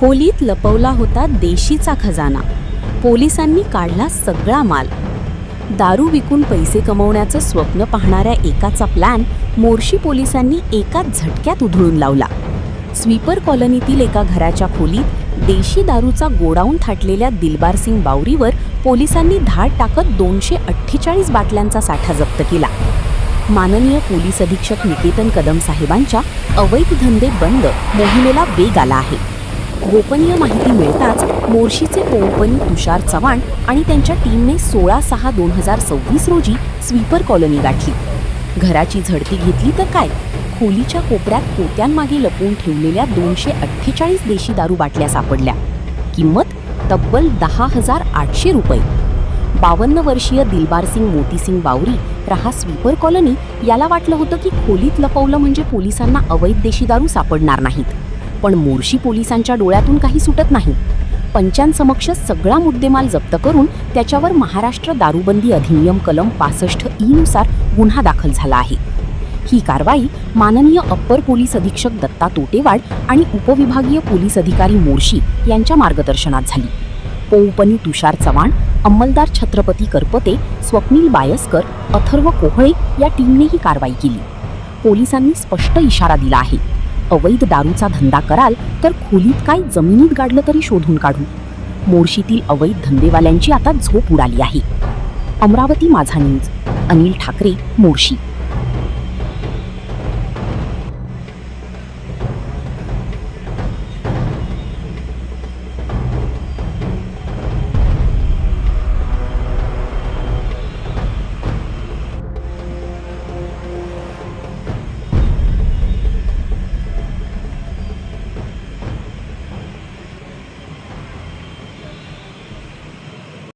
खोलीत लपवला होता देशीचा खजाना. पोलिसांनी काढला सगळा माल. दारू विकून पैसे कमवण्याचं स्वप्न पाहणाऱ्या एकाचा प्लॅन मोर्शी पोलिसांनी एकाच झटक्यात उधळून लावला. स्वीपर कॉलनीतील एका घराच्या खोलीत देशी दारूचा गोडाऊन थाटलेल्या दिलबारसिंग बावरीवर पोलिसांनी धाड टाकत 248 बाटल्यांचा साठा जप्त केला. माननीय पोलीस अधीक्षक निकेतन कदम साहेबांच्या अवैध धंदे बंद मोहिमेला वेग आला आहे. गोपनीय माहिती मिळताच मोर्शीचे पोंपनी तुषार चव्हाण आणि त्यांच्या टीमने 16/6/2026 रोजी स्वीपर कॉलनी गाठली. घराची झडती घेतली तर काय, खोलीच्या कोपऱ्यात पोत्यांमागे लपवून ठेवलेल्या 248 देशी दारू बाटल्या सापडल्या. किंमत तब्बल 10,800 रुपये. 52 वर्षीय दिलबारसिंग मोतीसिंग बावरी राहा स्वीपर कॉलनी याला वाटलं होतं की खोलीत लपवलं म्हणजे पोलिसांना अवैध देशी दारू सापडणार नाहीत. पण मोर्शी पोलिसांच्या डोळ्यातून काही सुटत नाही. पंचांसमक्ष सगळा मुद्देमाल जप्त करून त्याच्यावर महाराष्ट्र दारूबंदी अधिनियम कलम 65E नुसार गुन्हा दाखल झाला आहे. ही कारवाई माननीय अप्पर पोलीस अधीक्षक दत्ता तोटेवाड आणि उपविभागीय पोलीस अधिकारी मोर्शी यांच्या मार्गदर्शनात झाली. पोंपनी तुषार चव्हाण, अंमलदार छत्रपती करपते, स्वप्नील बायस्कर, अथर्व कोहळे या टीमने ही कारवाई केली. पोलिसांनी स्पष्ट इशारा दिला आहे, अवैध दारूचा धंदा कराल तर खोलीत काय जमिनीत गाडलं तरी शोधून काढू. मोर्शीतील अवैध धंदेवाल्यांची आता झोप उडाली आहे. अमरावती माझा न्यूज, अनिल ठाकरे, मोर्शी.